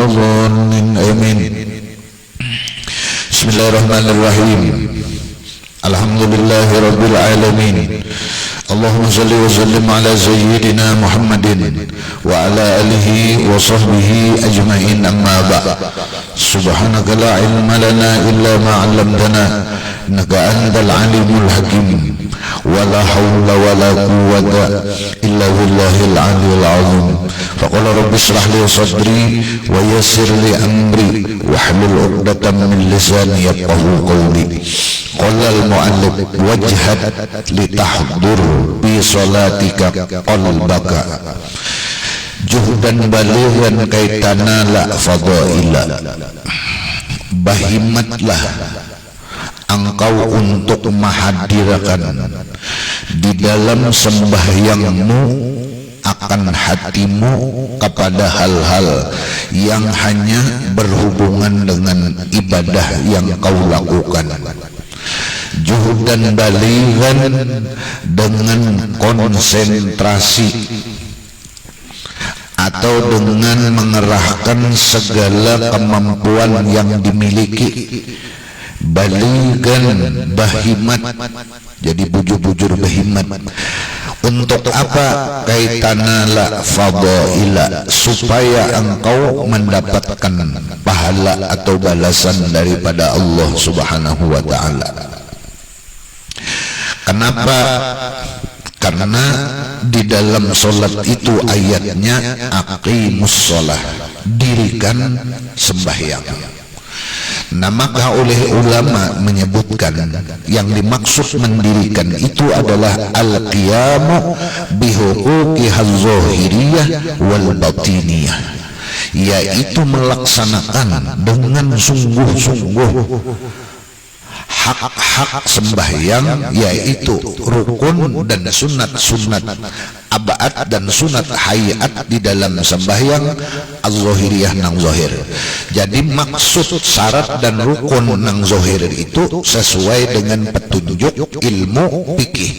ولا الضالين آمين. بسم الله الرحمن الرحيم. الحمد لله رب العالمين. اللهم صل وسلم على سيدنا محمد وعلى آله وصحبه أجمعين. أما بعد. سبحانك لا علم لنا إلا ما علمتنا إنك أنت العليم الحكيم. ولا حول ولا قوة إلا بالله العلي العظيم. فقال رب اشرح لي صدري ويسر لي أمري واحلل عقدة من لساني يفقهوا قولي. قال المؤلف وجهد لتحضر في صلاتك قلبك جهدا بليغا كي تنال فضائلا. Bahimatlah engkau untuk menghadirkan di dalam sembahyangmu akan hatimu kepada hal-hal yang hanya berhubungan dengan ibadah yang kau lakukan. Juhudan balighan, dengan konsentrasi atau dengan mengerahkan segala kemampuan yang dimiliki. Balighan, bahimat, jadi bujur-bujur bahimat. Untuk apa? Kaitanala fadaila, supaya engkau mendapatkan pahala atau balasan daripada Allah Subhanahu wa ta'ala. Kenapa? Karena di dalam solat itu ayatnya aqimus sholah, dirikan sembahyang. Nah, maka oleh ulama menyebutkan yang dimaksud mendirikan itu adalah al-qiyamu bihuquqihaz zahiriyah wal batiniyah, yaitu melaksanakan dengan sungguh-sungguh hak-hak sembahyang, yaitu rukun dan sunat-sunat abad dan sunat hayat di dalam sembahyang az-zahiriyah nang zahir. Jadi maksud syarat dan rukun nang zahir itu sesuai dengan petunjuk ilmu fikih.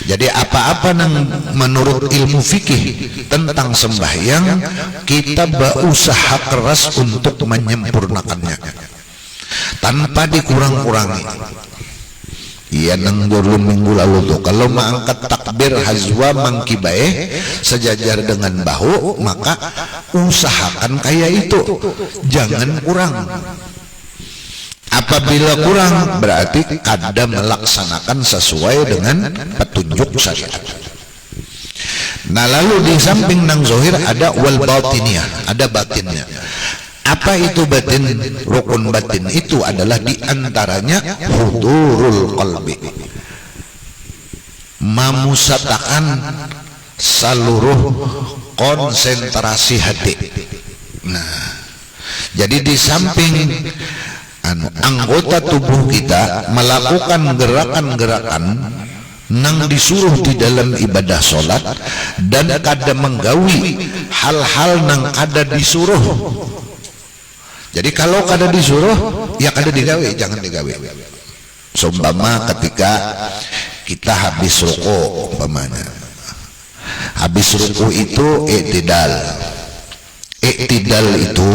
Jadi apa-apa nang menurut ilmu fikih tentang sembahyang, kita berusaha keras untuk menyempurnakannya tanpa dikurang-kurangi. Iya, nang dulu minggu lalu tuh, kalau mengangkat takbir hazwa mangkibaeh sejajar dengan bahu, maka usahakan kayak itu, jangan kurang. Apabila kurang berarti kada melaksanakan sesuai dengan petunjuk syariat. Nah, lalu di samping nang zohir ada wal batiniyah, ada batinnya. Apa itu batin? Rukun batin itu adalah diantaranya hudurul qalbi, memusatakan seluruh konsentrasi hati. Nah, jadi di samping anggota tubuh kita melakukan gerakan-gerakan nang disuruh di dalam ibadah solat, dan kada menggawi hal-hal nang kada disuruh. Jadi kalau kada disuruh, ya kada digawe, jangan digawe. Seumpama ketika kita habis ruku, umpamanya habis ruku itu i'tidal. I'tidal itu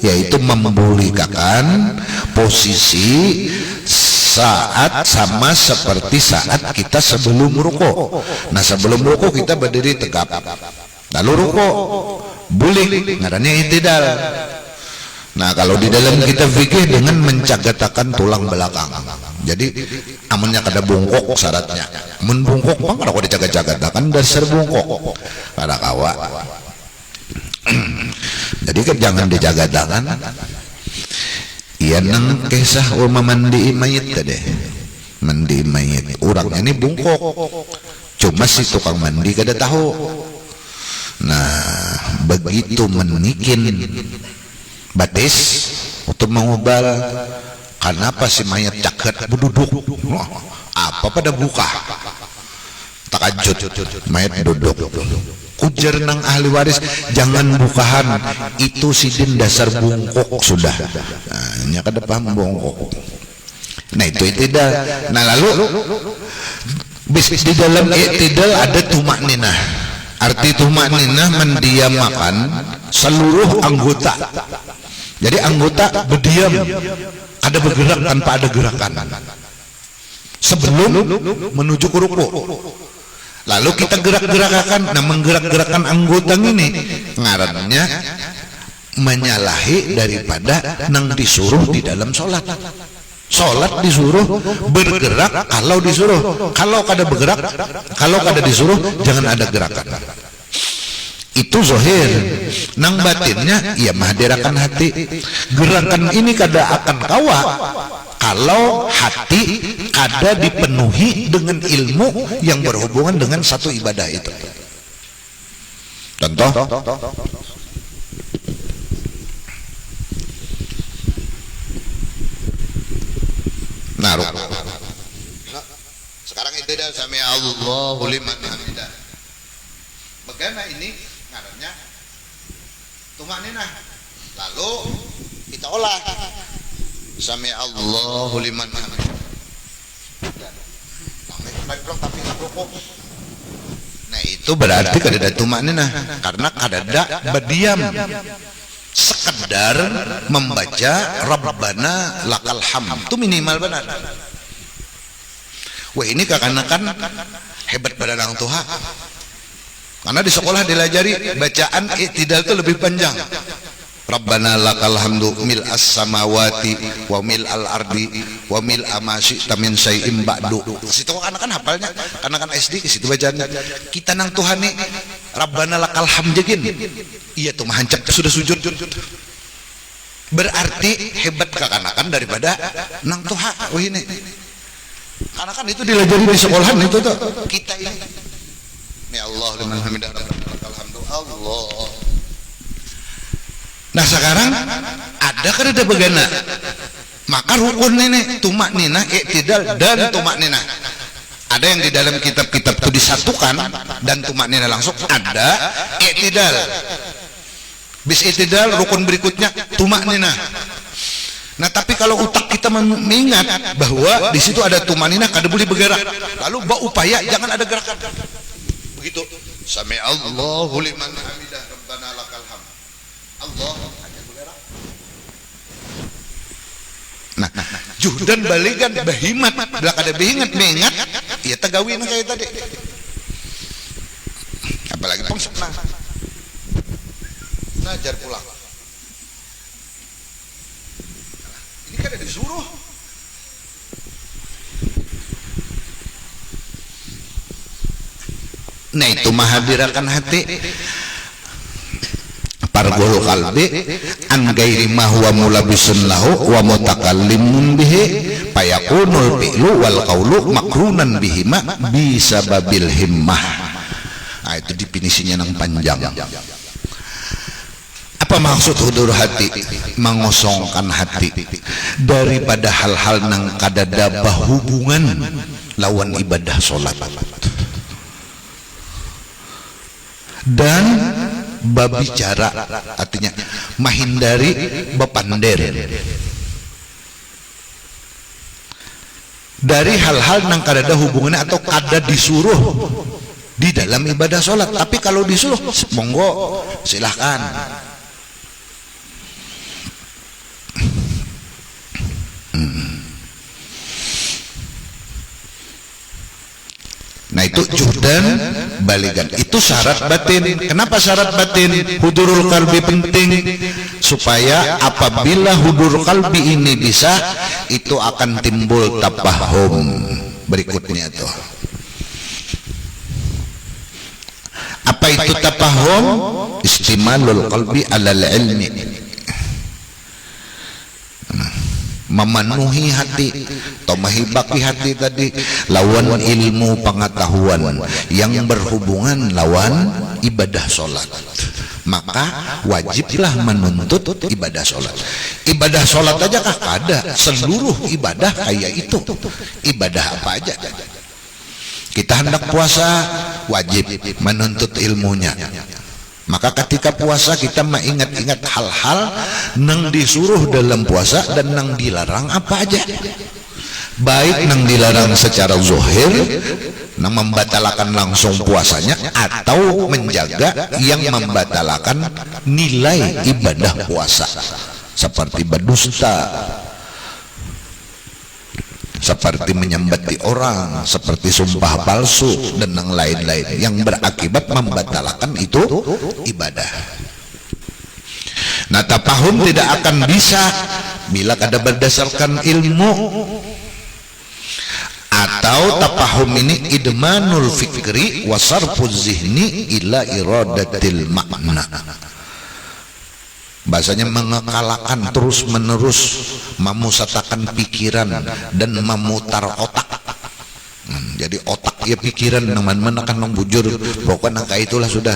yaitu memulihkan posisi saat sama seperti saat kita sebelum ruku. Nah, sebelum ruku kita berdiri tegap, lalu ruku buling, ngarannya i'tidal. Nah, kalau di dalam kita fikih dengan mencagatakan tulang belakang. Jadi amannya kada bungkok syaratnya. Mun bungkok mah kada kok dicagat-cagatakan dasar bungkok. Kada kawa. Jadi kan jangan dicagat-cagatakan. Iya, nang kisah mandi mayit tadi. Mandi mayit. Orangnya ini bungkok. Cuma si tukang mandi kada tahu. Nah, begitu menikin batis untuk mengubal, kenapa si mayat caket berduduk? Apa pada buka? Takajud, mayat duduk. Ujar nang ahli waris, jangan bukahan, itu sidin dasar bungkok sudah. Nah, nya kada paham bungkok. Nah, itu i'tidal. Nah, lalu di dalam i'tidal ada tumakninah. Arti tumakninah mendiamakan seluruh anggota. Jadi anggota berdiam, ada bergerak tanpa ada gerakan sebelum menuju ke ruku. Lalu kita gerak-gerakan. Nah, menggerak-gerakan anggota ini ngarannya menyalahi daripada nang disuruh di dalam sholat. Sholat disuruh bergerak kalau disuruh, kalau kada bergerak, kalau kada disuruh jangan ada gerakan. Itu zohir. Nang batinnya ya mahdirakan hati. Gerakan ini kada akan kawa kalau hati kada dipenuhi dengan ilmu yang berhubungan dengan satu ibadah itu. Contoh, naruh. Sekarang itu dah sami Allahu liman hamidah. Bagaimana ini ngarannya tumaninah. Lalu kita olah sami Allahu liman hamidah. Nah, itu berarti kada ada tumaninah karena kada ada berdiam. Sekedar membaca Rabbana lakal hamd itu minimal benar. Wah, ini kekanakan hebat pada orang tua. Karena di sekolah dilajari bacaan i'tidal itu lebih panjang. Rabbana lakal hamdu mil as-samawati wa mil al-ardi wa mil amasi tamin syai'im ba'du. Situ anak-anak hafalnya, anak-anak SD ke situ bacanya. Kita nang Tuhan nih Rabbana lakal hamd jegin. Iya tuh mahancap sudah sujud. Berarti hebat kekanakan daripada nang Tuhan. Wah ini. Karena kan itu dilajari di sekolahan itu tuh. Kita ini. Ya Allah liman hamidah Rabbana lakal hamdu Allah. Nah sekarang ada kan ada begana, maka rukun ini tumak nina, i'tidal dan tumak nina. Ada yang di dalam kitab-kitab itu disatukan dan tumak nina langsung. Ada i'tidal. Bis i'tidal rukun berikutnya tumak nina. Nah tapi kalau otak kita mengingat bahwa di situ ada tumak nina, kada boleh bergerak. Lalu berupaya jangan ada gerakan. Begitu. Sami Allahu liman hamidah Rabbana lakal hamd. Allah hanya bergerak. Nah, juhdan balikan bahimat belak ada behingat mengingat ya tegawin kayak tadi. Apalagi pengsepna najar pulang. Ini kan ada disuruh. Nah itu mahadirakan hati pargul qalbi an gairi ma huwa mulabisun lahu wa mutakallimun bihi fayakunul fi'lu wal qawlu makrunan bihima bisababil himmah. Nah itu definisinya yang panjang. Apa maksud hudur hati? Mengosongkan hati daripada hal-hal nang kadada hubungan lawan ibadah sholat dan babicara, artinya menghindari bepander dari hal-hal nang kada ada hubungannya atau kada disuruh di dalam ibadah sholat. Tapi kalau disuruh monggo silahkan. Nah itu juhdan baligan, itu syarat batin. Kenapa syarat batin? Hudurul qalbi penting supaya apabila hudur qalbi ini bisa, itu akan timbul tapahum berikutnya tuh. Apa itu tapahum? Istimalul qalbi alal ilmi, memenuhi hati atau menghibaki hati tadi lawan ilmu pengetahuan yang berhubungan lawan ibadah sholat. Maka wajiblah menuntut ibadah sholat. Ibadah sholat aja kah? Ada. Seluruh ibadah kayak itu. Ibadah apa aja. Kita hendak puasa, wajib menuntut ilmunya. Maka ketika puasa kita mengingat-ingat hal-hal nang disuruh dalam puasa dan nang dilarang apa aja. baik nang dilarang secara zahir, nang membatalkan langsung puasanya, atau menjaga yang membatalkan nilai ibadah puasa, seperti berdusta, seperti menyambati orang, seperti sumpah palsu, dan yang lain-lain yang berakibat membatalkan itu ibadah. Nah, tafahum tidak akan bisa bila kada berdasarkan ilmu, atau tafahum ini idmanul fikri wa sarfuz zihni ila iradatil makna. Bahasanya mengekalkan terus menerus, memusatakan pikiran dan memutar otak. Jadi otak ya pikiran mana kan membujur, pokoknya kayak itulah sudah.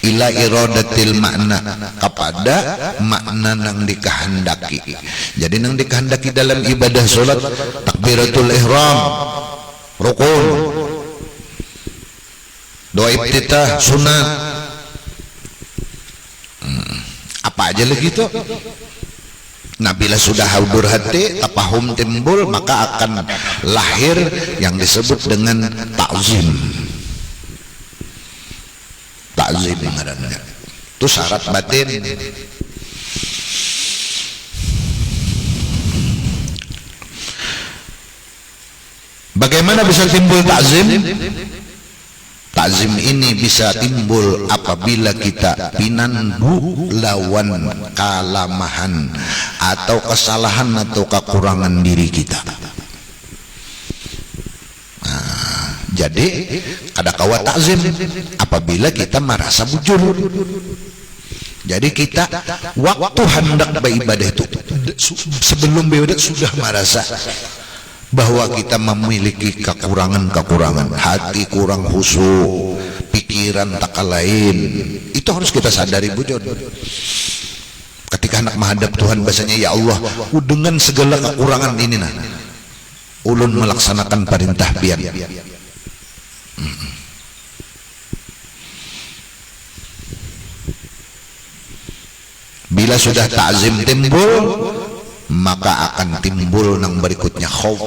Ila iradatil makna, kepada makna nang dikehendaki. Jadi nang dikehendaki dalam ibadah salat, takbiratul ihram, rukun, doa iftitah, sunat, apa aja lagi itu. Nah, bila sudah hadur hati, tafahum timbul, maka akan lahir yang disebut dengan ta'zim. Ta'zim ngarannya. Itu syarat batin. Bagaimana bisa timbul ta'zim? Ta'zim ini bisa timbul apabila kita pinandu lawan kalamahan atau kesalahan atau kekurangan diri kita. Jadi ada kawa ta'zim apabila kita merasa bujur. Jadi kita waktu hendak beribadah itu, sebelum beribadah sudah merasa bahwa kita memiliki kekurangan-kekurangan, hati kurang khusyuk, pikiran tak lain. Itu harus kita sadari bujur. Ketika hendak menghadap Tuhan, bahasanya ya Allah, dengan segala kekurangan ini nah, ulun melaksanakan perintah biar. Bila sudah ta'zim timbul, maka akan timbul yang berikutnya khauf,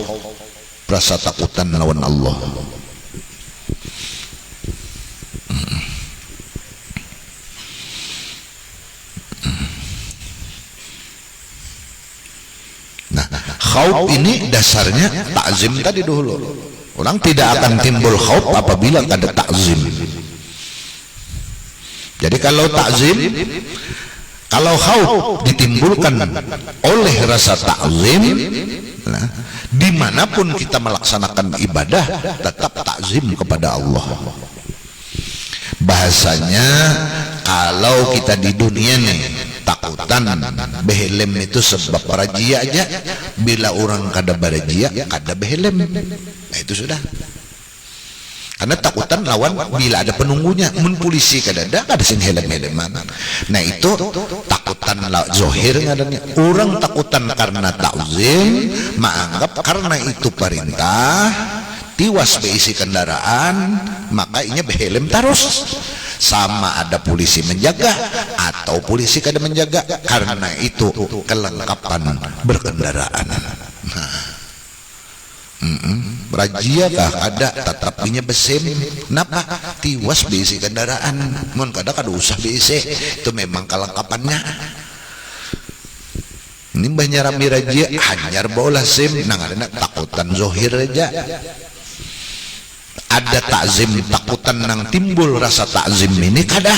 rasa takutan lawan Allah. Nah, khauf ini dasarnya ta'zim tadi dulu. Orang tidak akan timbul khauf apabila ada ta'zim. Jadi kalau ta'zim, kalau khauf ditimbulkan oleh rasa ta'zim, nah, dimanapun kita melaksanakan ibadah tetap ta'zim kepada Allah. Bahasanya kalau kita di dunia nih takutan behelem itu sebab barajia aja, bila orang kada barajia kada behelem, nah itu sudah. Karena takutan lawan bila ada penunggunya, mun polisi kada sing helem-heleman. Nah itu takutan zohir ngadanya. Orang takutan karena ta'zim, menganggap karena itu perintah, tiwas beisi kendaraan, maka inya behelem terus. Sama ada polisi menjaga atau polisi kada menjaga, karena itu kelengkapan berkendaraan. Nah, rajia kah ada tetapinya besim, napa tiwas beisi kendaraan, mun kada usah beisi, itu memang kelengkapannya. Ini banyak rami rajia hanyar bola sim, nang ada takutan zohir aja. Ada ta'zim takutan nang timbul rasa ta'zim ini kada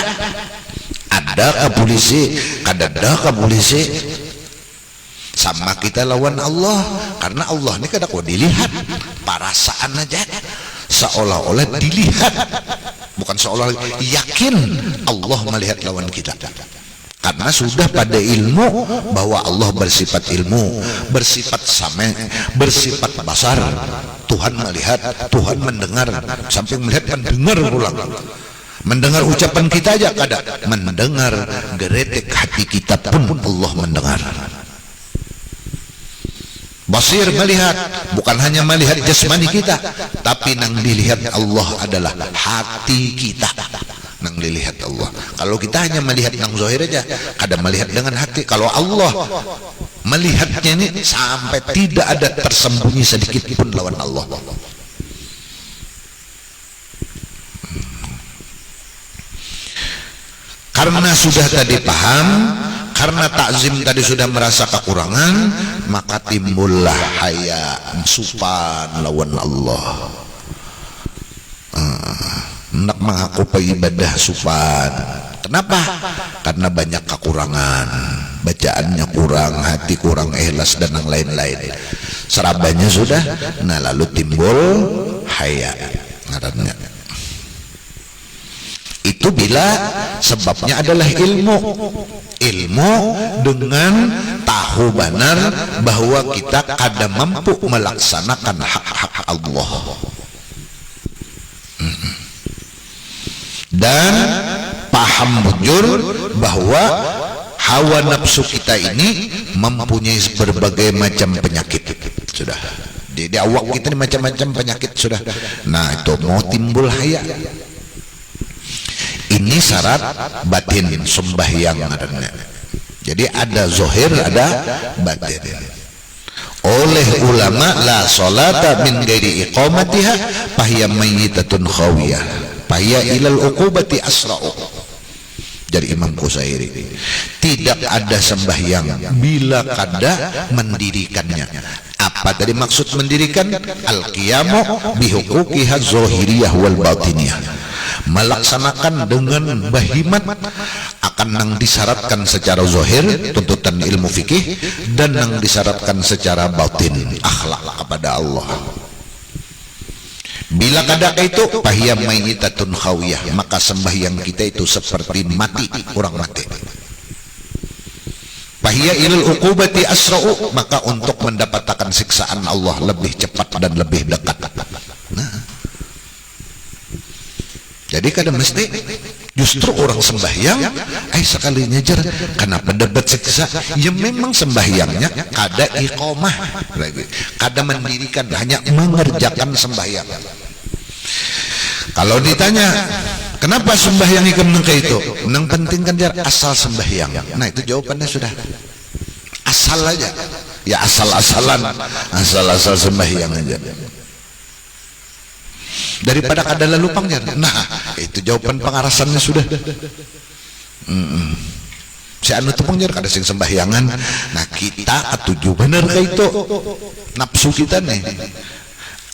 ada ke polisi, kada ada ke polisi. Sama kita lawan Allah, karena Allah ini kada kok dilihat, perasaan aja seolah-olah dilihat, bukan seolah yakin Allah melihat lawan kita. Karena sudah pada ilmu bahwa Allah bersifat ilmu, bersifat sama, bersifat basar. Tuhan melihat, Tuhan mendengar, sampai melihat mendengar pulang. Mendengar ucapan kita aja kada, mendengar geretek hati kita pun Allah mendengar. Basir melihat, bukan hanya melihat jasmani kita, tapi nang dilihat Allah adalah hati kita. Nang dilihat Allah. Kalau kita hanya melihat yang zahir aja, kada melihat dengan hati. Kalau Allah melihatnya ini sampai tidak ada tersembunyi sedikit pun lawan Allah. Karena sudah tadi paham, karena takzim tadi sudah merasa kekurangan, maka timbullah haya, supan lawan Allah. Nak mengaku ibadah supan. Kenapa? Karena banyak kekurangan, bacaannya kurang, hati kurang ikhlas dan yang lain-lain. Serabanya sudah, nah lalu timbul haya ngarannya. Itu bila sebabnya adalah ilmu dengan tahu benar bahwa kita kada mampu melaksanakan hak-hak Allah, dan paham bujur bahwa hawa nafsu kita ini mempunyai berbagai macam penyakit. Sudah di awak kita ini macam-macam penyakit sudah. Nah itu mau timbul haya. Ini syarat batin sembahyang adanya. Jadi ada zohir, ada batin. Oleh ulama la salata min ghairi iqamatiha fahiya mayyitatun khawiyah fahiya ilal uqubati asra'u. Dari Imam Qusairi, tidak ada sembahyang bila kada mendirikannya. Apa tadi maksud mendirikan? Al-qiyamu bihuquqiha zahiriyah wal batiniyah, melaksanakan dengan bahimat akan yang disyaratkan secara zahir tuntutan ilmu fikih, dan yang disyaratkan secara batin akhlak kepada Allah. Bila kada itu fahiya mayyitatun khawiyah, maka sembahyang kita itu seperti mati, orang mati. Fahiya ilal uqubati asra'u, maka untuk mendapatkan siksaan Allah lebih cepat dan lebih dekat. Nah, jadi kada mesti justru orang sembahyang sekali ngejar kenapa dapat siksa. Ya memang sembahyangnya kada iqamah, kada mendirikan, hanya mengerjakan sembahyang. Kalau ditanya kenapa sembahyang ikam nengka itu, neng penting kan jar asal sembahyang. Nah itu jawabannya sudah asal aja, ya asal-asalan, asal-asal sembahyang aja. Daripada kada lupang jar. Nah itu jawaban pengarasannya sudah. Si anu tepung jar kada sing sembahyangan. Nah kita atuju bener ka itu nafsu kita nih.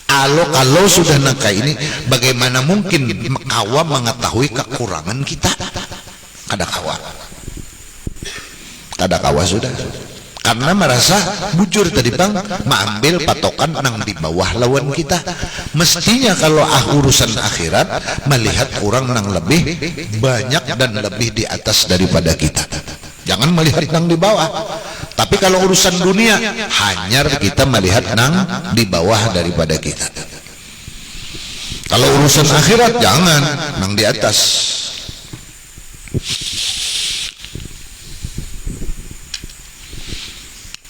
Kalau sudah nangka ini, bagaimana mungkin kawa mengetahui kekurangan kita? Kada kawa sudah. Karena merasa bujur tadi bang, mengambil patokan nang di bawah lawan kita. Mestinya kalau urusan akhirat melihat orang nang lebih banyak dan lebih di atas daripada kita. Jangan melihat nang di bawah. Tapi kalau urusan dunia, hanya kita melihat nang di bawah daripada kita. Kalau urusan akhirat, jangan nang di atas.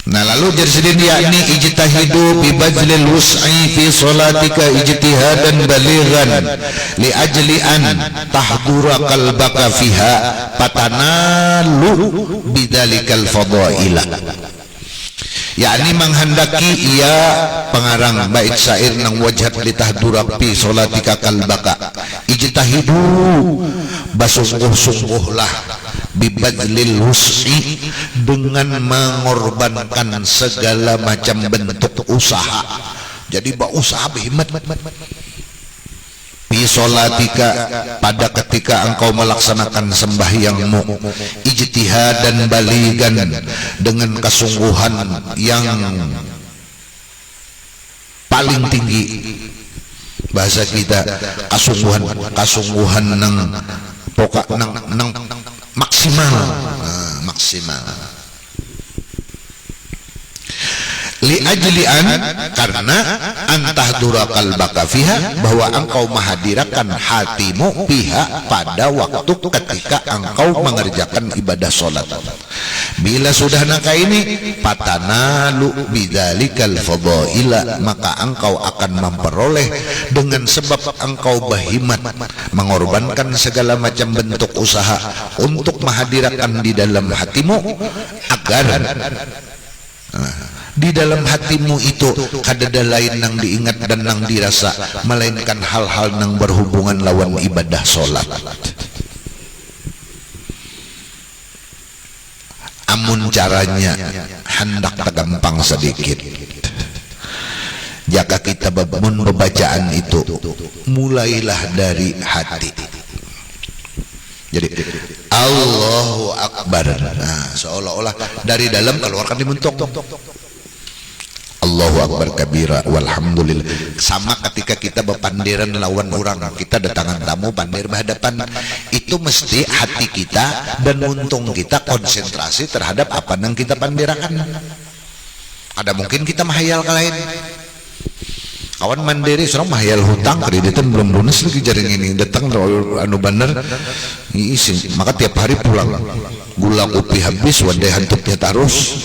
Nah lalu jadi sedih yakni ijtahidu bi bajlil wus'i fi salatika ijtihadan balighan li ajli an tahdura qalbaka fiha patanalu bidzalikal fadaila. yakni menghendaki ia pengarang bait syair nang wajhat li tahdura fi salatika qalbaka ijtahidu basungguh-sungguhlah bibadlil hus'i dengan mengorbankan segala macam bentuk usaha. Jadi berusaha berhimmat fi sholatika pada ketika engkau melaksanakan sembahyangmu ijtihad dan baligan dengan kesungguhan yang paling tinggi. Bahasa kita kasungguhan nang pokok nang maksimal, maksimal. Li ajlian karena antahdura qalbaka fiha bahwa engkau menghadirkan hatimu fiha pada waktu ketika engkau mengerjakan ibadah salat. Bila sudah naka ini patanalu bidzalikal fadaila maka engkau akan memperoleh dengan sebab engkau berhimmat mengorbankan segala macam bentuk usaha untuk menghadirkan di dalam hatimu agar Di dalam hatimu itu kadada lain nang diingat dan nang dirasa, melainkan hal-hal nang berhubungan lawan ibadah solat. Amun caranya hendak gampang sedikit. Jika kita membacaan itu, mulailah dari hati. Jadi Allahu Akbar. Nah, seolah-olah dari dalam keluarkan dimentok. Allahu Akbar kabira walhamdulillah. Sama ketika kita berpandiran lawan orang, kita datangan tamu pandir berhadapan, itu mesti hati kita dan untung kita konsentrasi terhadap apa yang kita pandirakan. Ada mungkin kita mahayal ke lain. Kawan mandiri serang mahayal hutang kreditan belum lunas lagi jaring ini datang anu bener isi, maka tiap hari pulang gula kopi habis wadai hantuk dia tarus.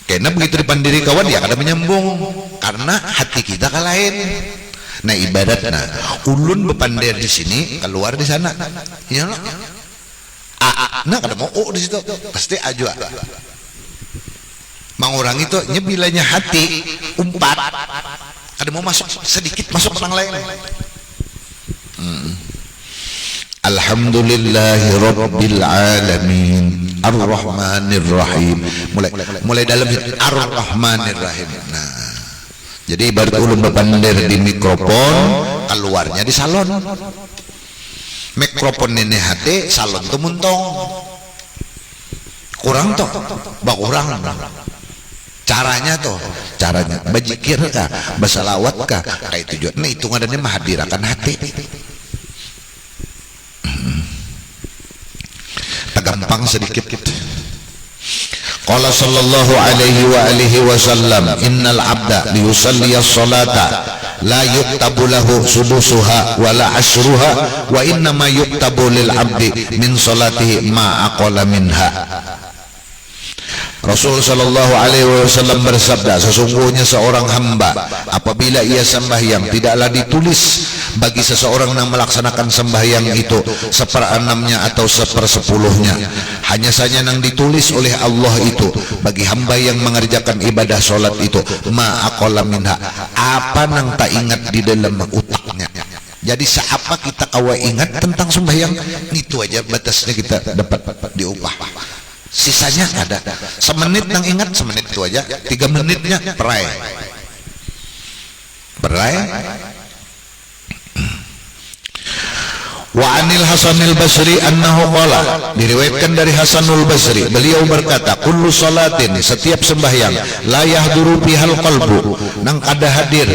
Karena begitu dipandiri kawan ya kada menyambung karena hati kita ke lain. Nah ibadatnya ulun bepandir di sini keluar di sana. Ya lah. Nah kada mau di situ pasti ajwa. Mang orang itu nyebilanya hati umpat ada mau masuk sedikit masuk orang lain. Alhamdulillahi Rabbil Alamin Ar-Rahmanir Rahim. Mulai dalam Ar-Rahmanir Rahim. Nah, jadi ibarat ulun bepandir di mikrofon, keluarnya di salon. Mikrofon ini hati, salon itu muntong. Kurang toh, kurang. Caranya bajikir kah, basalawat kah, kayak tujuan. Nah itu ngadanya mahadirakan hati. Gampang sedikit. Qala sallallahu alaihi wa alihi wasallam, innal abda liyusalli as-salata la yuktabu lahu sudusuha wala ashruha wa inna ma yuktabu lil abdi min salatihi ma aqala minha. Rasul sallallahu alaihi wasallam bersabda, sesungguhnya seorang hamba apabila ia sembahyang tidaklah ditulis bagi seseorang yang melaksanakan sembahyang itu seperenamnya atau sepersepuluhnya, hanya saja yang ditulis oleh Allah itu bagi hamba yang mengerjakan ibadah solat itu ma aqalla minha, apa nang tak ingat di dalam utaknya. Jadi siapa kita kawa ingat tentang sembahyang itu aja batasnya kita dapat diupah. Sisanya ada semenit nang ingat semenit itu aja, 3 menitnya perai. Wa anil Hasanil Basri annahu qala, diriwayatkan dari Hasanul Basri beliau berkata, kullu salatin, setiap sembahyang la yahduru bihal qalbu, nang kada hadir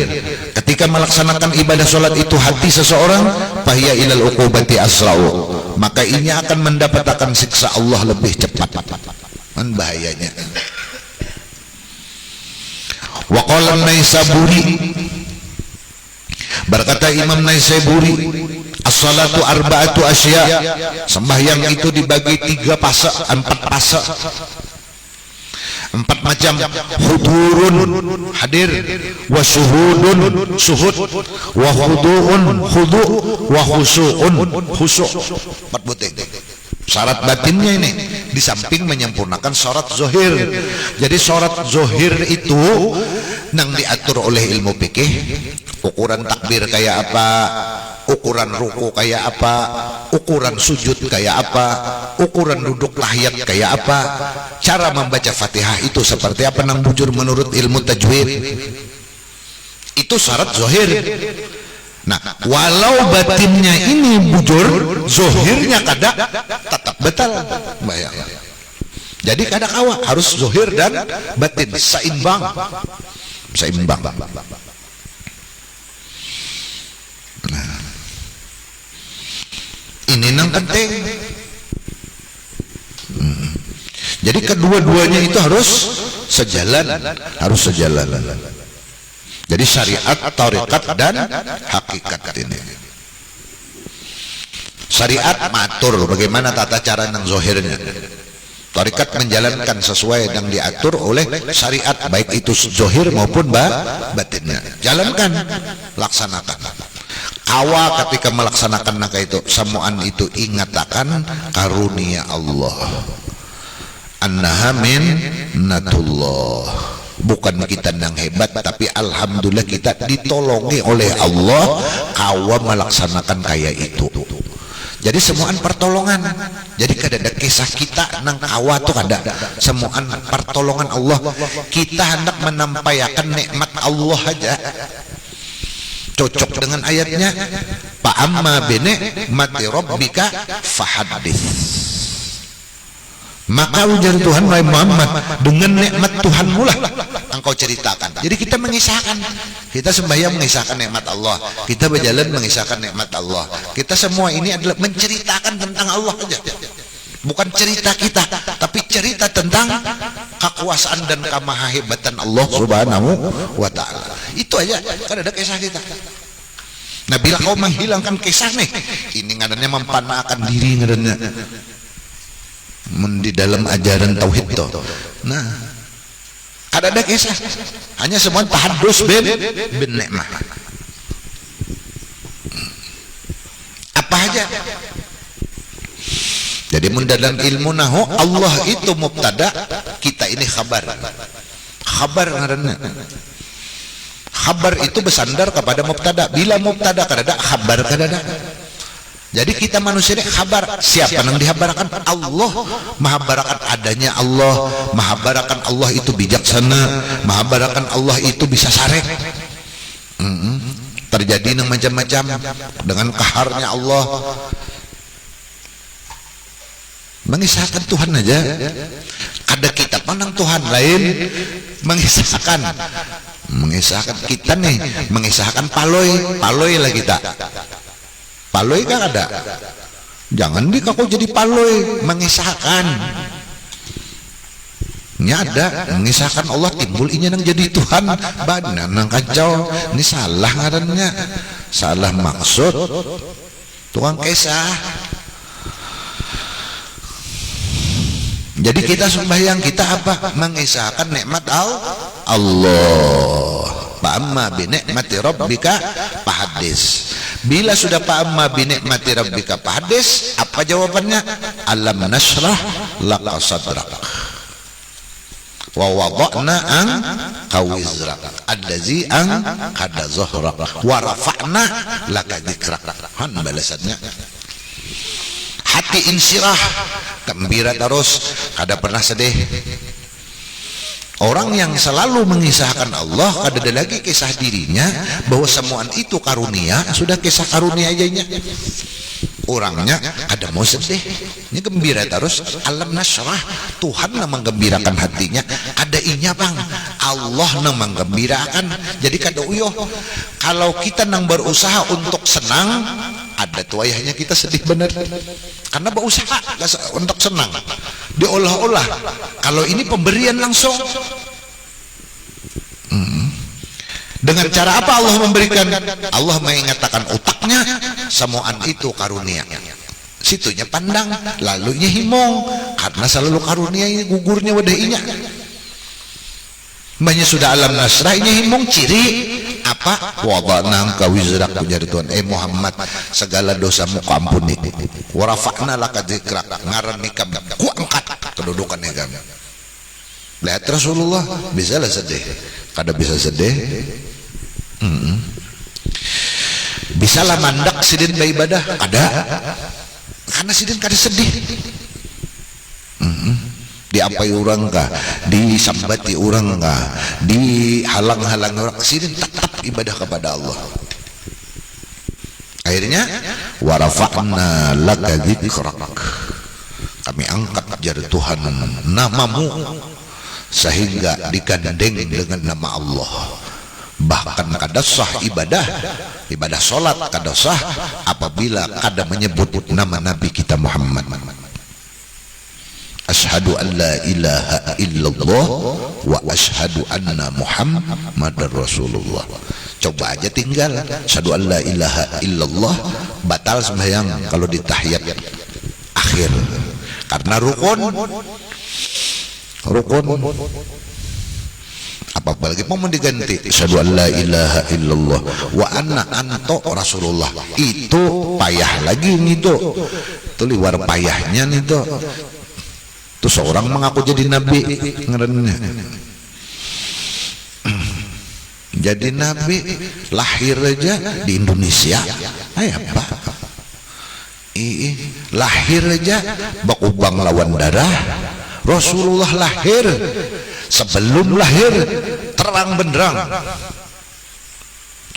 ketika melaksanakan ibadah salat itu hati seseorang, fahiya ilal uqubati asra'u, maka ini akan mendapatkan siksa Allah lebih cepat. Man bahayanya. Wa qala Naisaburi, berkata Imam Naisaburi, as-salatu arba'atu asya, sembahyang itu dibagi 3 fase, 4 fase, 4 macam. Hudurun, hadir, wa syuhudun, syuhud, wa khudu'un, khudu', wa khusu'un, khusu'. 4 butir. Syarat batinnya ini di samping menyempurnakan syarat zohir. Jadi syarat zohir itu nang diatur oleh ilmu fikih, ukuran takbir kayak apa, ukuran ruku kayak apa, ukuran sujud kayak apa, ukuran duduk tahiyat kayak apa, cara membaca Fatihah itu seperti apa nang bujur menurut ilmu tajwid. Itu syarat zohir. Nah, walau batinnya ini bujur, zohirnya kada tetap batal. Jadi kada kawa, harus zohir dan batin seimbang. Nah, ini nang penting. Jadi kedua-duanya itu harus sejalan. Jadi syariat, tarekat dan hakikat ini. Syariat matur bagaimana tata cara nang zohirnya. Tarekat menjalankan sesuai yang diatur oleh syariat, baik itu zohir maupun batinnya. Jalankan, laksanakan. Awa ketika melaksanakan naka itu, samuan itu ingat akan karunia Allah. annaha minnatullah. Bukan kita yang hebat, tapi alhamdulillah kita ditolongi oleh Allah kawa melaksanakan kayak itu. Jadi semuaan pertolongan. Jadi kada ada kisah kita nang kawa tuh kada. Semuaan pertolongan Allah. Kita hendak menampaikan nikmat Allah aja. Cocok dengan ayatnya. Fa amma bi ni'mati rabbika fahaddits. Maka ujar Tuhan wahai Muhammad, dengan nikmat Tuhanmu lah engkau ceritakan. Jadi kita mengisahkan, kita sembahyang mengisahkan nikmat Allah, kita berjalan mengisahkan nikmat Allah. Kita semua ini adalah menceritakan tentang Allah aja. Bukan cerita kita, tapi cerita tentang kekuasaan dan kemahahebatan Allah Subhanahu wa ta'ala. Itu aja, kan ada kisah kita. Nah, bila kau menghilangkan kisah nih, ini ngadannya mempanakan diri ngadannya. Di dalam ajaran tauhid tuh. Nah, ada kisah. Hanya semua tahadus bin nikmah. Apa aja? Jadi mendalam ilmu nahu Allah itu mubtada, kita ini khabar. Khabar ngaranna. Khabar itu bersandar kepada mubtada. Bila mubtada kada ada, khabar kada ada. Jadi kita manusia ini khabar. Siapa yang dihabarkan? Allah. Mahabarakan adanya Allah, mahabarakan Allah itu bijaksana, mahabarakan Allah itu bisa sarek. Terjadi yang macam-macam dengan kaharnya Allah. Mengisahkan Tuhan aja. Ada kita pandang Tuhan lain mengisahkan kita nih, mengisahkan paloi lah kita. Paloi kan ada. Jangan kau jadi paloi mengisahkan. Ini ada mengisahkan Allah timbul inya nang jadi Tuhan badan nang kacau. Ini salah ngarannya, salah maksud. Tukang kisah. Jadi kita sembahyang kita apa? Mengisahkan nikmat Allah. Fa'amma bi ni'mati rabbika fahaddits. Bila sudah fa'amma bi ni'mati rabbika fahaddits, apa jawabannya? Alam nashrah laka sadrak wa wada'na anka wizrak allazi anqadha dhahrak wa rafa'na laka dzikrak. Han balasannya. Hati insirah, gembira terus, kada pernah sedih. Orang yang selalu mengisahkan Allah, kada ada lagi kisah dirinya bahwa semuaan itu karunia, sudah kisah karunia aja. Orangnya kada mau sedih, ini gembira terus. Alam nasrah, Tuhan yang menggembirakan hatinya. Ada inya bang, Allah yang menggembirakan. Jadi kada uyuh. Kalau kita nang berusaha untuk senang, ada tuh ayahnya kita sedih bener. Karena berusaha untuk senang, diolah-olah. Kalau ini pemberian langsung. Dengan cara apa Allah memberikan? Allah mengatakan otaknya semuaan itu karunia. Situnya pandang, lalunya himong, karena selalu karunia ini gugurnya wadainya. Banyak sudah alam nasrah ini himong ciri apa? Wada'na anka wizrak, punya Tuhan. Muhammad, segala dosamu ku ampuni. Wa rafa'na laka dzikrak, ngaran nikam ku angkat kedudukan nikam. Lihat Rasulullah bisa lah sedih, kada bisa sedih. Bisa lah mandak sidin beribadah, ada. Karena sidin kada sedih. Diapai orang kah, disambati orang kah, dihalang-halang orang, sidin tetap ibadah kepada Allah. Akhirnya warafa'na laka dzikrak, kami angkat jar Tuhan namamu sehingga digandeng dengan nama Allah. Bahkan kada sah ibadah salat kada sah apabila kada menyebut nama Nabi kita Muhammad. Asyhadu an la ilaha illallah wa asyhadu anna Muhammadar Rasulullah. Coba aja tinggal asyhadu an la ilaha illallah, batal sembahyang kalau di tahiyat akhir. Karena rukun apalagi mau diganti asyhadu an la ilaha illallah wa anna anta Rasulullah. Itu payah lagi nih tuh. Itu liwar payahnya nih tuh. Tuh seorang mengaku jadi nabi ngarannya. Jadi nabi lahir aja di Indonesia. Apa? Lahir aja bakubang lawan darah. Rasulullah lahir, sebelum lahir terang benderang.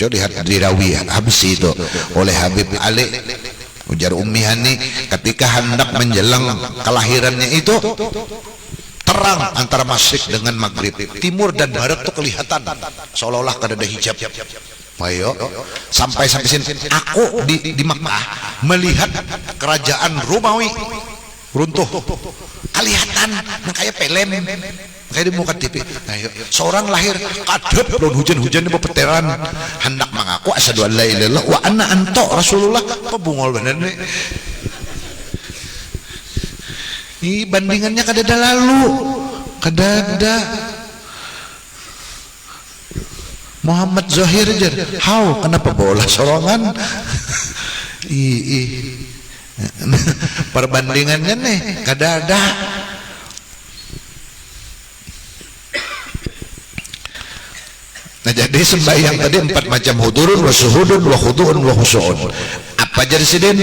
Coba lihat dirawi habis itu oleh Habib Ali ujar Ummi Hani ketika hendak menjelang kelahirannya itu terang antara masyrik dengan maghrib, timur dan barat tuh kelihatan seolah-olah kada ada hijab. Ayo sampai sini aku di Makkah melihat kerajaan Romawi runtuh, kelihatan kayak film kayak di muka TV. Ayo seorang lahir kadep belum hujan-hujan di peteran hendak mengaku asyhadu an la ilaha illallah wa anna anta rasulullah. Pebungol bener nih. Ini bandingannya kada ada lalu, kada ada. Muhammad Zahir aja, how kenapa bola sorongan? Perbandingannya nih kada ada. Nah jadi sembahyang tadi 4 macam hudurun wa suhudun wa khudu'un wa khusu'un. Apa jadi sidin?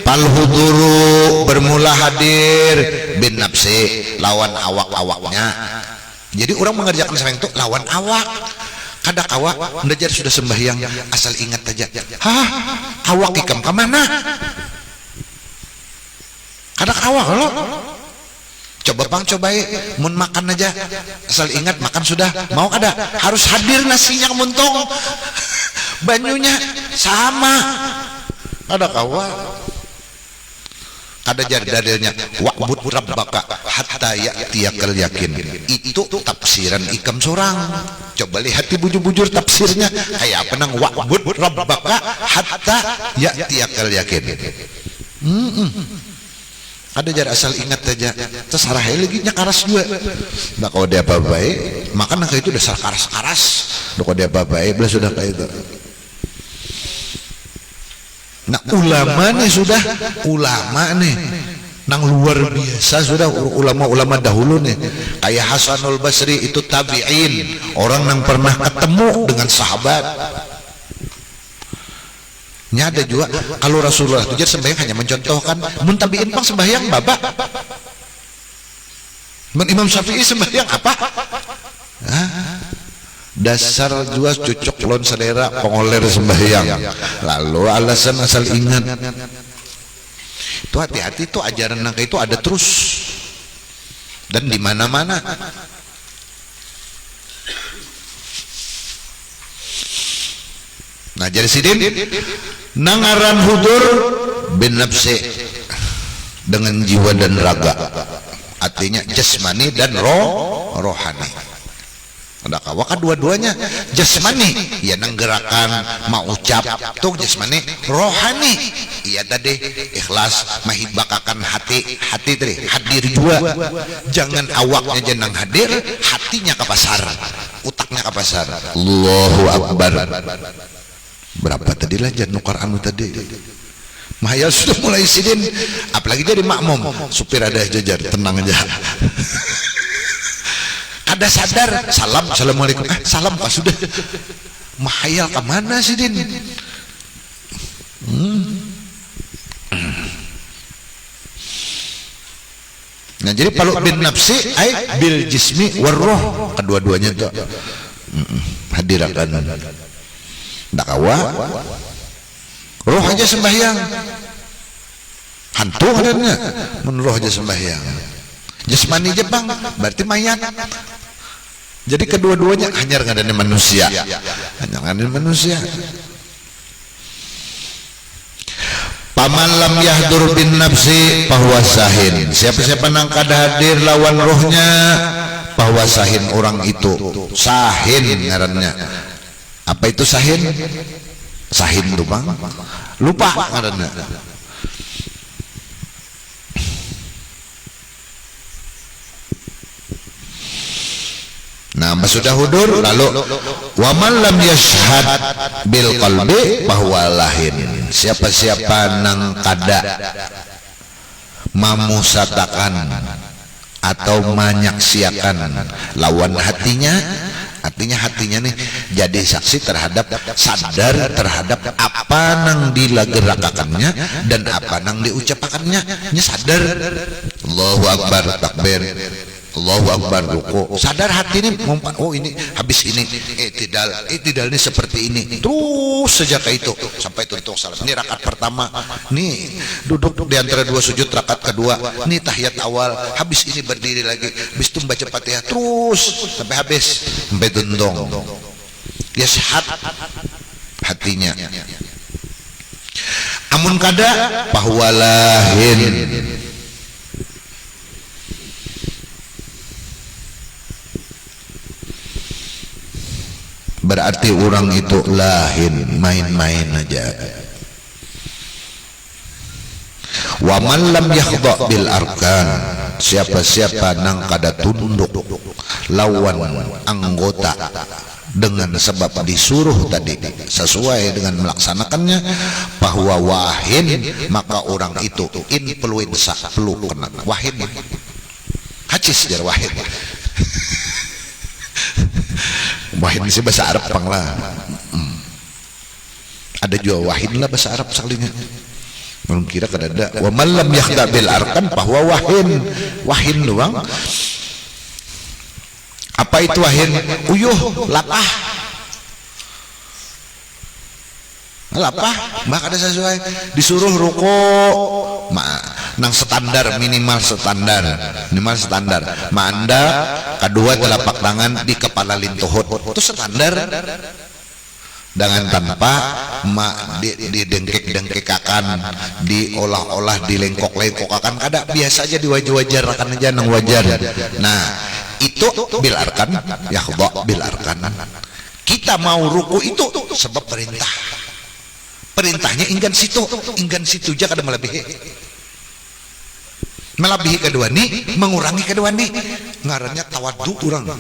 Pal huduru bermula hadir bin nafsi lawan awak-awaknya. Jadi orang mengerjakan sembahyang itu lawan awak. Kada awak ndak jadi sudah sembahyang asal ingat aja. Hah, awak ikam ke mana? Kada awak lo. Coba bang, cobain mun makan aja asal ingat makan sudah mau kada harus hadir nasinya muntung banyunya sama ada kawa ada dalilnya wa'bud rabbaka hatta ya'tiyakal yakin. Itu tafsiran ikam sorang. Coba lihat di bujur-bujur tafsirnya kayak apa nang wa'bud rabbaka hatta ya'tiyakal yakin. Ada jar asal ingat aja terus arah lagi nya karas juga. Nah kalau dia apa baik makan kayak itu dasar karas-karas. Nah kalau dia apa baik belah sudah kayak itu. Nah ulama nih sudah ulama nih nang luar biasa sudah ulama-ulama dahulu nih kayak Hasanul Basri itu tabi'in, orang yang pernah ketemu dengan sahabat. Nya ada juga kalau Rasulullah itu sembahyang hanya mencontohkan mun tabi'in pang sembahyang babak. Mun Imam Syafi'i sembahyang apa? Dasar juga cocok lon selera pengoler sembahyang. Lalu alasan asal ingat. Itu hati-hati tuh ajaran nangka itu ada terus dan di mana-mana. Nah jadi sidin nangaran hudur bin nafsi dengan jiwa dan raga, artinya jasmani dan rohani. Ada kawakan dua-duanya jasmani ya nang gerakan mau ucap tuh jasmani, rohani iya tadi ikhlas mahibakakan hati tadi hadir juga. Jangan awaknya jenang hadir, hatinya ke pasar, utaknya ke pasar. Allahu Akbar. Berapa tadi lah jangan nukar anu tadi mahayal sudah mulai sidin apalagi jadi makmum supir ada jajar tenang aja. Ada sadar salam assalamualaikum salam pas sudah mahayal kemana sidin. Nah jadi kalau bin nafsi ay bil jismi warroh kedua-duanya tuh hadir akan dakawa roh aja sembahyang hantu adanya menroh aja sembahyang jasmani Jepang berarti mayat. Jadi kedua-duanya hanya ngadane manusia, hanya ngadane manusia. Paman lam yahdur bin nafsi bahwa sahin, siapa-siapa nang kada hadir lawan rohnya bahwa sahin orang itu sahin ngarannya. Apa itu sahin? Sahin tuh bang lupa karena nah sudah hudur lalu waman lam yashhad bil qalbi bahwa lahin, siapa-siapa nang kada mamusatakan atau menyaksiakan lawan hatinya. Artinya hatinya nih jadi saksi terhadap, sadar terhadap apa nang dilagerakakannya dan apa nang diucapakannya, nya sadar. Allahu Akbar, takbir, Allahu Akbar, ruku, sadar hati ini, oh ini habis ini i'tidal ini seperti ini, terus sejak itu sampai tutup salam. Ini rakaat pertama, nih duduk di antara dua sujud rakaat kedua, nih tahiyat awal, habis ini berdiri lagi, habis itu baca Fatihah terus sampai habis, sampai tundong. Yashhad hatinya. Amun kada pahwalahin, berarti orang itu lahin, main-main aja. Wa man lam yakhda bil arkan, siapa-siapa nang kada tunduk lawan anggota dengan sebab disuruh tadi sesuai dengan melaksanakannya, bahwa wahin, maka orang itu influenza, flu kena wahin, hacis jar wahin. Wahin sih bahasa Arab panglah. Ada juga wahin lah bahasa Arab sekalinya. Belum kira kada ada. Wa man lam yakhda bil arkan bahwa wahin, wahin doang. Apa itu wahin? Uyuh, lapah. Lapah, maka ada sesuai disuruh ruko, nang standar, minimal standar. Manda kedua telapak tangan di kepala lintuhut, itu standar. Dengan tanpa didengkek-dengkekakan, diolah-olah, dilengkok-lengkokakan, kada biasa aja diwajar akan aja nang wajar. Nah, itu bil arkan, yakhda bil arkan. Kita mau ruku itu sebab perintah. Perintahnya inggan situ aja kada melebihi kedua nih, mengurangi kedua nih, ngarannya tawadhu orang,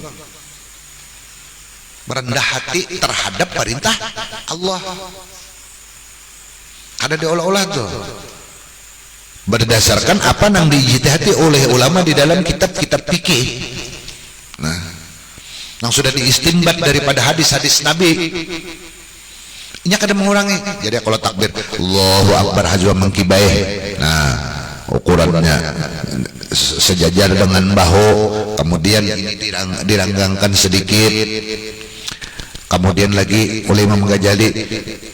merendah hati terhadap perintah Allah. Kada diolah-olah tuh, berdasarkan apa nang dijtihati oleh ulama di dalam kitab-kitab fikih. Nah, yang sudah diistinbat daripada hadis-hadis Nabi, ini kada mengurangi. Jadi kalau takbir Allahu Akbar hajwa mengkibaih, nah ukurannya sejajar dengan bahu, kemudian ini diranggangkan sedikit, kemudian lagi oleh Imam Ghazali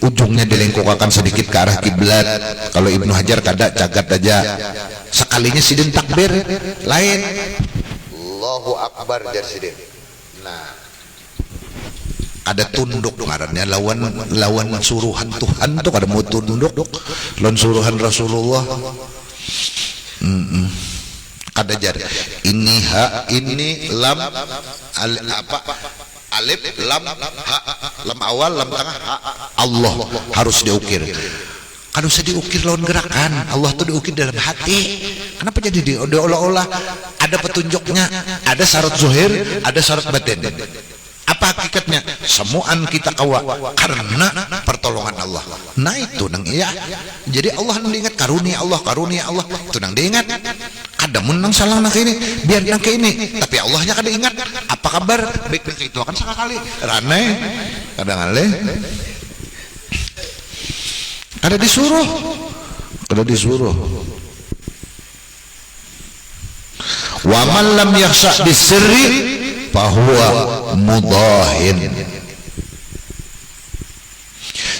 ujungnya dilengkokkan sedikit ke arah kiblat. Kalau Ibnu Hajar kada cagat aja, sekalinya sidin takbir lain Allahu Akbar jar sidin. Nah, ada tunduk ngarannya lawan suruhan Tuhan tuh kada mau tunduk lawan suruhan Rasulullah. Kada jar ini ha, ini lam alif lam ha, lam awal lam tengah ha, Allah harus diukir. Kada usah diukir lawan gerakan, Allah tuh diukir dalam hati. Kenapa jadi diolah-olah? Ada petunjuknya, ada syarat zuhir, ada syarat batin. Apa hakikatnya? Semuaan kita kawa karena pertolongan Allah. Nah itu nang iya. Jadi Allah nang diingat karunia Allah itu nang diingat. Kada mun nang salah nang ini, biar nang ke ini. Tapi Allahnya kada ingat. Apa kabar? Baik nang itu akan sekali. Rane kadang ale. Kada disuruh. Wa man lam yakhsha bisirri fahuwa mudahin.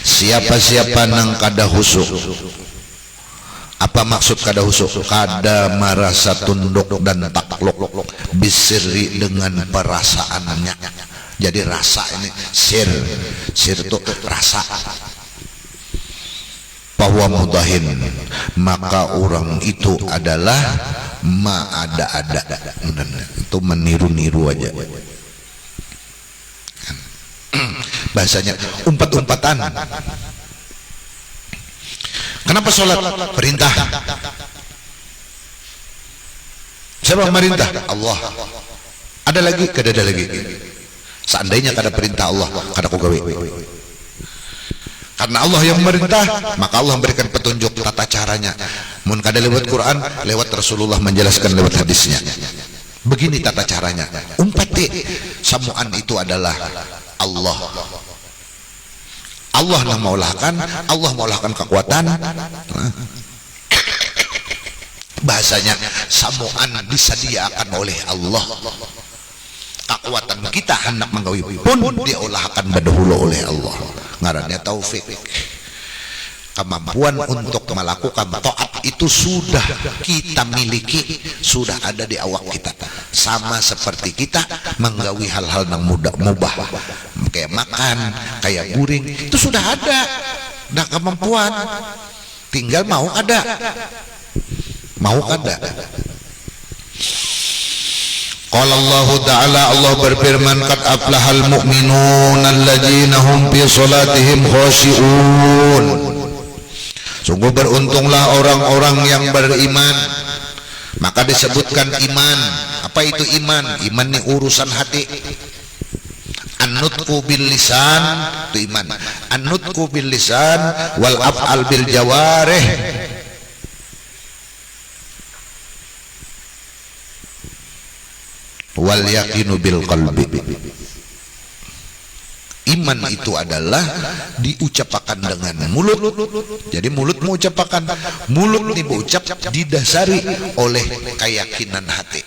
Siapa-siapa nang kada husuk. Apa maksud kada husuk? Kada merasa tunduk dan takluk bisirri dengan perasaannya. Jadi rasa ini sir itu rasa. Bahwa mudahin, maka orang itu adalah ada itu meniru-niru aja. Bahasanya umpat-umpatan. Kenapa sholat? Perintah. Siapa memerintah? Allah. Ada lagi? Kada ada lagi. Seandainya kada perintah Allah, kada ku gawe. Karena Allah yang memerintah, maka Allah memberikan petunjuk tata caranya. Mun kada lewat Quran, lewat Rasulullah menjelaskan lewat hadisnya. Begini tata caranya. Umpati samuan itu adalah Allah. Allah yang maulahkan kekuatan. Bahasanya samuan disediakan oleh Allah. Kekuatan kita hendak menggawi pun diolahkan berdahulu oleh Allah. Ngarannya taufik. Kemampuan untuk melakukan taat itu sudah kita miliki, sudah ada di awak kita. Sama seperti kita menggawi hal-hal yang mubah, kayak makan, kayak guring, itu sudah ada. Nah, kemampuan tinggal mau ada. Qala Allah Ta'ala, Allah berfirman, qad aflahal mu'minun alladzina hum fi salatihim khashi'un. Sungguh beruntunglah orang-orang yang beriman. Maka disebutkan iman. Apa itu iman? Iman ini urusan hati. An-nutqu bil lisan itu iman. An-nutqu bil lisan wal af'al bil jawarih. Wal yaqinu bil qalbi. Iman itu adalah diucapkan dengan mulut. Jadi mulut mengucapkan, mulut ini berucap didasari oleh keyakinan hati.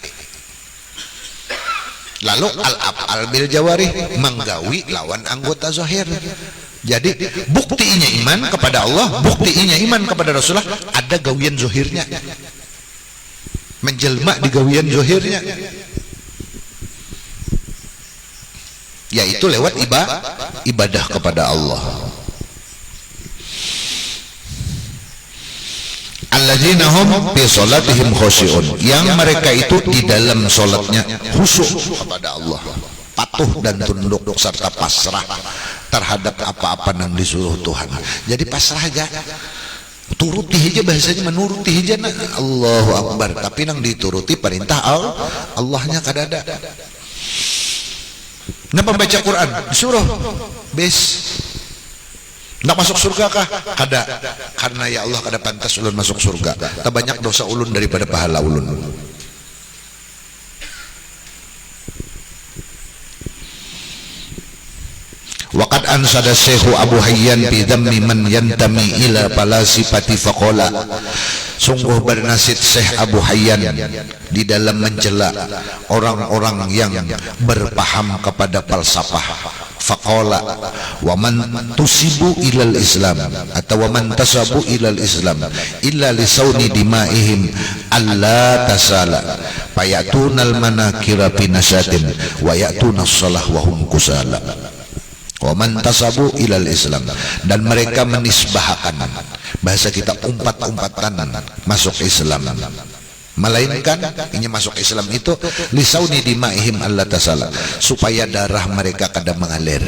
Lalu al-af'al bil jawarih, menggawi lawan anggota zahir. Jadi buktinya iman kepada Allah, buktinya iman kepada Rasulullah, ada gawian zahirnya, menjelma di gawian zahirnya, yaitu lewat ibadah kepada Allah. Alladzina hum fi salatihim khashi'un, yang mereka itu di dalam salatnya khusyuk kepada Allah, patuh dan tunduk serta pasrah terhadap apa-apa yang disuruh Tuhan. Jadi pasrah aja, turuti aja, bahasanya menuruti aja. Allahu Akbar, tapi nang dituruti perintah Allahnya kadada. Nah, pembaca Quran disuruh bes nak masuk surga kah? Kada, karena ya Allah kada pantas ulun masuk surga, tak banyak dosa ulun daripada pahala ulun. Waqad ansada Syekh Abu Hayyan fi dhammi man yantami ila falasifati faqala. Sungguh bernasid Syekh Abu Hayyan di dalam mencela orang-orang yang berpaham kepada falsafah. Faqala wa man tusibu ilal Islam atau wa man tasabu ilal Islam illa lisauni dimaihim alla tasala fayatunal manakira binasatin wa yatuna shalah wa hum kusala. Wa man tasabu ilal Islam, dan mereka menisbahkan, bahasa kita umpat-umpatan masuk Islam, melainkan ini masuk Islam itu lisauni dimaihim Allah tasala, supaya darah mereka kada mengalir.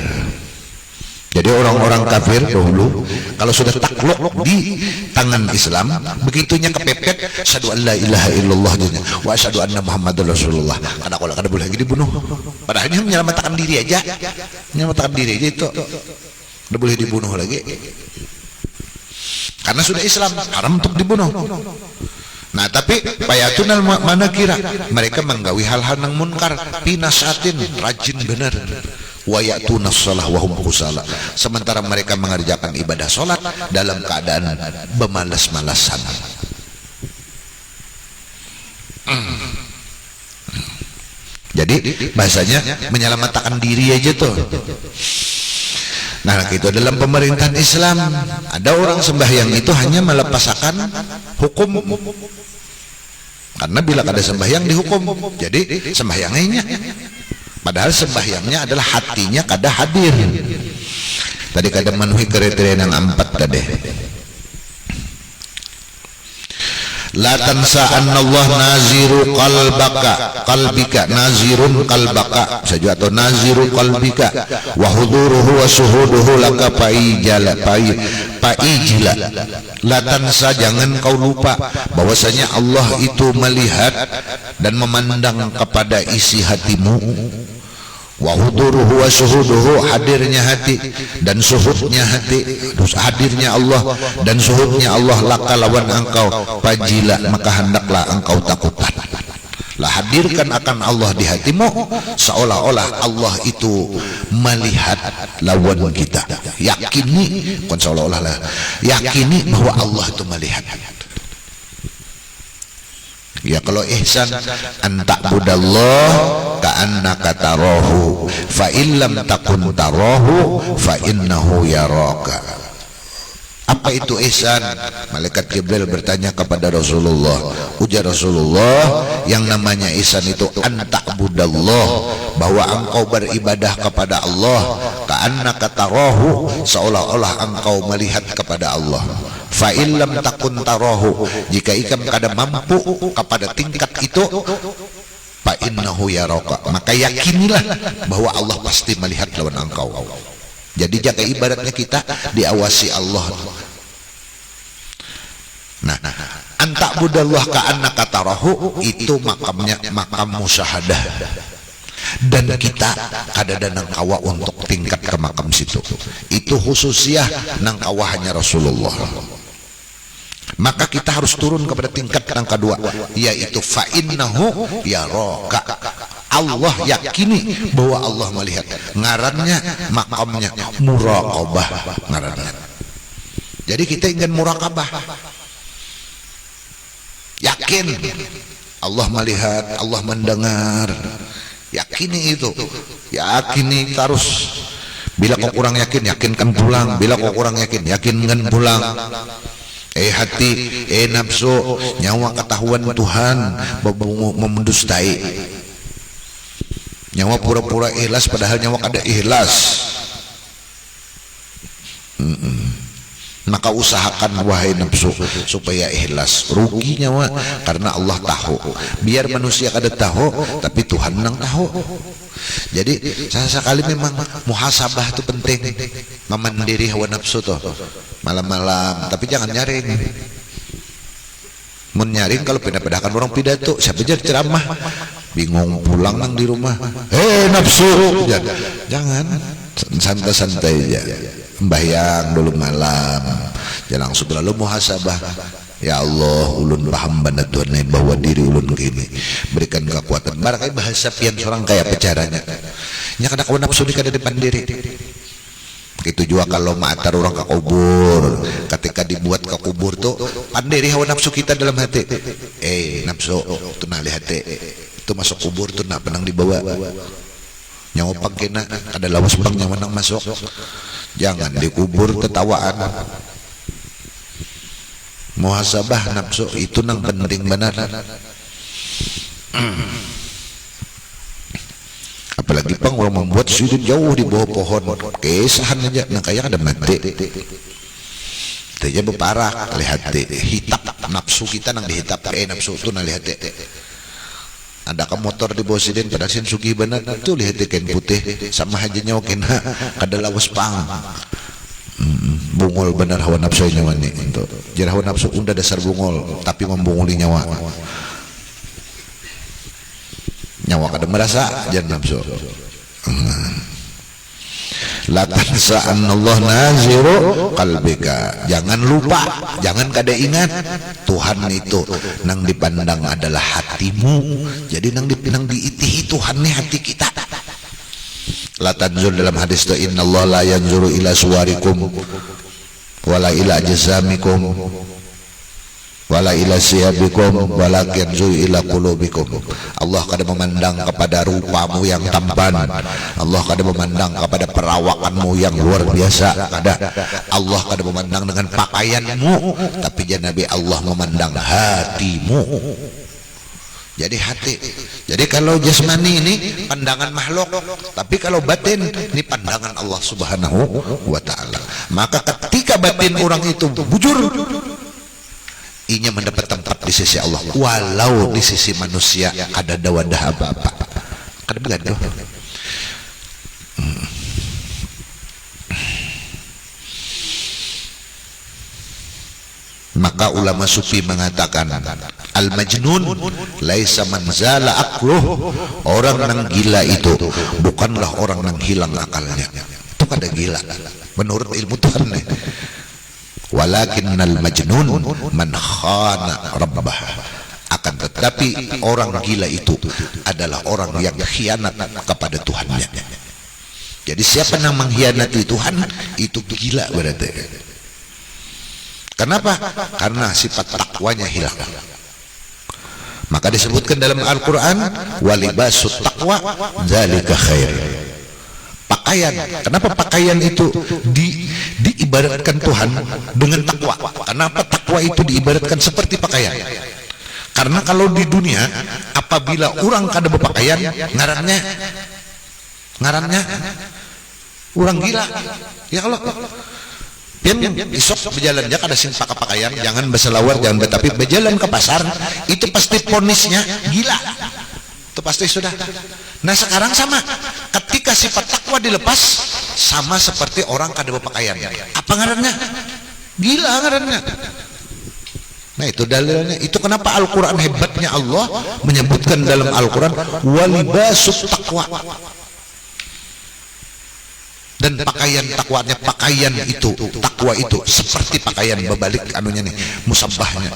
Jadi orang-orang kafir dahulu kalau sudah takluk di tangan Islam, begitunya kepepet asyhadu an la ilaha illallah wa asyhadu anna muhammadar rasulullah, kada boleh lagi dibunuh. Padahal ini menyelamatkan diri aja itu kada boleh dibunuh lagi, karena sudah Islam haram untuk dibunuh. Nah, tapi payatunal manakira, mereka menggawi hal-hal yang munkar, pinasatin, rajin benar, wa ya'tuna shalah wa hum kusala, sementara mereka mengerjakan ibadah salat dalam keadaan bermalas-malasan. Jadi bahasanya menyelamatkan diri aja tuh. Nah, itu dalam pemerintahan Islam ada orang sembahyang itu hanya melepaskan hukum, karena bila ada sembahyang dihukum. Jadi sembahyangnya, padahal sembahyangnya adalah hatinya kada hadir. Tadi kada memenuhi kriteria yang 4 tadi. La tansa annallah naziru qalbika nazirun qalbaka saja, atau naziru qalbika wa huduruhu wa syuhuduhu laka paijila. La tansa, jangan kau lupa bahwasanya Allah itu melihat dan memandang kepada isi hatimu. Wa huduruhu wa syuhuduhu, hadirnya hati dan syuhudnya hati, hadirnya Allah dan syuhudnya Allah, laka lawan engkau pajila, maka hendaklah engkau takutan. lah hadirkan akan Allah di hatimu seolah-olah Allah itu melihat lawan kita. Yakini, bukan seolah-olah lah, yakini bahwa Allah itu melihat. Ya kalau ihsan anta'budallah ka'annaka tarahu fa illam takun tarahu fa innahu yaraka. Apa itu ihsan? Malaikat Jibril bertanya kepada Rasulullah. Ujar Rasulullah, yang namanya ihsan itu anta'budallah, bahwa engkau beribadah kepada Allah ka'annaka tarahu, seolah-olah engkau melihat kepada Allah. Fa illam takun tarahu, jika ikam kada mampu kepada tingkat itu, fa innahu yaraka, maka yakinilah bahwa Allah pasti melihat lawan engkau. Jadi jaga ibaratnya kita diawasi Allah. Nah, anta'budallah ka'annaka tarahu itu makamnya makam musyahadah. Dan kita kada nang kawa untuk tingkat ke makam situ. Itu khususiah nang kawa hanya Rasulullah. Maka kita harus turun kepada tingkat yang kedua, yaitu fa innahu yaraka. Allah yakini bahwa Allah melihat. Ngarannya makamnya muraqabah ngarannya. Jadi kita ingin muraqabah, yakin Allah melihat, Allah mendengar, yakini itu, yakini terus. Bila kau kurang yakin, yakinkan pulang. Bila kau kurang yakin, yakinkan pulang. Hati, nafsu, nyawa ketahuan Tuhan memendustai. Nyawa pura-pura ikhlas padahal nyawa kada ikhlas. Maka usahakan wahai nafsu supaya ikhlas. Rugi nyawa karena Allah tahu. Biar manusia kada tahu, tapi Tuhan nang tahu. Jadi sekali memang muhasabah itu penting, memandiri hawa nafsu tuh malam-malam, tapi jangan nyaring. Mun nyaring kalau pindah-pindahkan orang pidato, siapa jadi ceramah, bingung pulang nang di rumah. Nafsu, jangan, santai-santai aja. Sembahyang dulu malam, jangan langsung lalu muhasabah. Ya Allah, ulun paham benar Tuhan bahwa diri ulun gini, berikan kekuatan. Barangkali bahasa pian seorang kayak pecaranya. Nya kada kawan nafsu di kada depan diri. Itu juga kalau maatar orang ke kubur, ketika dibuat ke kubur tuh pandiri hawa nafsu kita dalam hati. Nafsu tuh nah lihat itu masuk kubur tuh nak penang dibawa. Nyawa pangkena ada lawas pang nyawa nang masuk. Jangan dikubur ketawaan. Muhasabah nafsu itu nang penting benar. Apalagi pang orang membuat sudut jauh di bawah pohon, kesahan aja nang kayak ada mati. Dia berparah lihat hitap nafsu kita nang dihitap nafsu itu nang lihat. Ada ke motor di bawah siden pada sin sugih benar tuh lihat kain putih sama aja nyawa kena kada lawas pang. Bungol benar hawa nafsu nyawa ni untuk jadi hawa nafsu unda dasar bungol tapi membunguli nyawa kada merasa jangan nafsu. La tansa annallah naziru qalbika, jangan lupa, jangan kada ingat Tuhan itu nang dipandang adalah hatimu. Jadi nang diitihi Tuhan ni hati kita. La tanzur dalam hadis itu innallaha la yanzuru ila suwarikum wala ila ajsamikum wala ila siyabikum walakin yanzuru ila qulubikum. Allah kada memandang kepada rupamu yang tampan, Allah kada memandang kepada perawakanmu yang luar biasa, kada. Allah kada memandang dengan pakaianmu, tapi ya Nabi Allah memandang hatimu. Jadi hati. Jadi kalau jasmani ini pandangan makhluk, tapi kalau batin ini pandangan Allah Subhanahu wa taala. Maka ketika batin orang itu bujur, inya mendapat tempat di sisi Allah. Walau di sisi manusia ada dawadah apa-apa. Kada begaduh. Maka ulama sufi mengatakan al-majnun laisa man zala aqluh, orang yang gila itu bukanlah orang yang hilang akalnya. Itu kada gila menurut ilmu Tuhan nih. Walakinnal majnun man khana rabbah, akan tetapi Tapi orang gila itu adalah orang yang khianat kepada Tuhannya. Jadi siapa yang mengkhianati Tuhan itu gila berarti. Kenapa? Karena sifat takwanya hilang. Maka disebutkan dalam Al-Quran, walibasut taqwa dzalika khair. Pakaian, kenapa pakaian itu diibaratkan Tuhan dengan takwa? Kenapa takwa itu diibaratkan seperti pakaian? Karena kalau di dunia apabila orang kada berpakaian, ngarannya orang gila. Ya Allah, pian isok berjalan aja kada sing pakai pakaian, jangan berselawar, jangan tapi berjalan ke pasar itu pasti ponisnya gila. Itu pasti sudah. Nah sekarang sama, ketika sifat takwa dilepas sama seperti orang kada berpakaian. Apa ngarannya? Gila ngarannya. Nah itu dalilnya. Itu kenapa Al-Quran hebatnya Allah menyebutkan dalam Al-Quran walibasut taqwa. Dan pakaian takwanya, pakaian itu, takwa itu seperti pakaian, berbalik anunya nih, musabbahnya.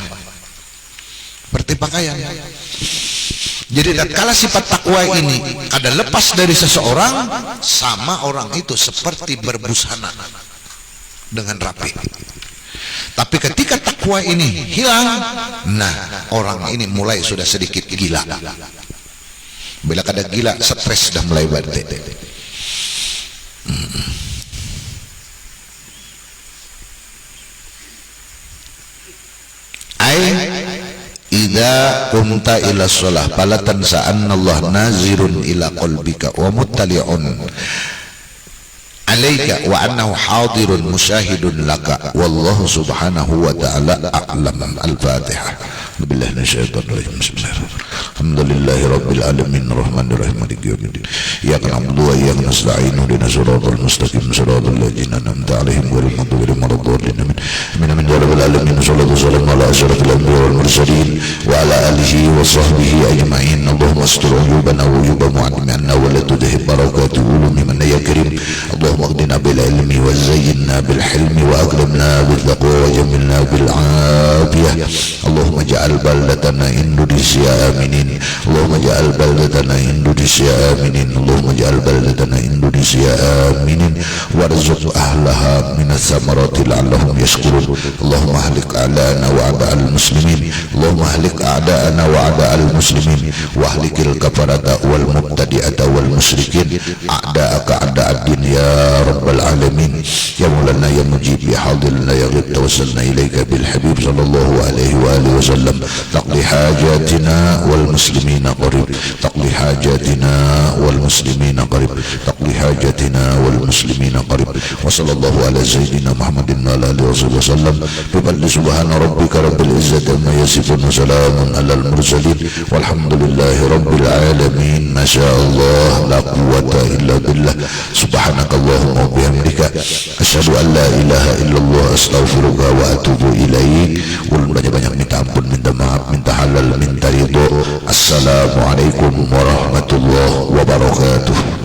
Seperti pakaian. Jadi tatkala sifat takwa ini kada lepas dari seseorang, sama orang itu seperti berbusana dengan rapi. Tapi ketika takwa ini hilang, nah orang ini mulai sudah sedikit gila. Bila kada gila, stres sudah mulai berarti. Idza qumta ila shalah fala tansa anna Allah nazirun ila qalbika wa muttali'un alaika wa annahu hadirun musyahidun laka wallahu subhanahu wa ta'ala a'lam. Al-Fatihah. Billahi minasyaitonir rajim. Bismillahirrahmanirrahim. Alhamdulillahi rabbil alamin arrahmanir rahim maliki yaumiddin. Iyyaka na'budu wa iyyaka nasta'in ihdinas siratal mustaqim siratal ladzina an'amta 'alaihim ghairil maghdubi 'alaihim waladdallin. Amin ya rabbal alamin. Shallallahu wasallam ala asyrafil anbiya'i wal mursalin wa ala alihi wa sahbihi ajma'in. Allahumma astur uyubana wa uyuba mu'addimanna wa la tudhib barakatuhu liman ya karim. Allahumma اهدنا بالعلم وزينا بالحلم واكرمنا بالتقوى وجملنا بالعافيه. اللهم اجعل بلدتنا اندونيسيا امنين. اللهم اجعل بلدتنا اندونيسيا امنين. اللهم اجعل بلدتنا اندونيسيا امنين وارزق اهلها من الثمرات لعلهم يشكرون. اللهم اهلك اعداءنا واعداء المسلمين. اللهم اهلك اعداءنا واعداء المسلمين واهلك الكفرة والمبتدئة والمشركين اعداءك اعداء الدين يا رب العالمين. يا مولانا يا مجيب يا حاضر لنا يا غيب توسلنا إليك بالحبيب صلى الله عليه وآله وسلم. تقضي حاجاتنا والمسلمين قريب. تقضي حاجاتنا والمسلمين قريب. تقضي حاجاتنا والمسلمين قريب. وصلى الله على سيدنا محمد وعلى آله وصحبه وسلم. بفضل سبحان ربك رب العزة عما يصفون وسلام على المرسلين والحمد لله رب العالمين. ما شاء الله لا قوة إلا بالله. سبحانك اللهم وبحمdika asyhadu an la ilaha illallah astaghfiruka wa atubu ilaik. Ulun banyak-banyak minta ampun, minta maaf, minta halal, minta ridho. Assalamualaikum warahmatullahi wabarakatuh.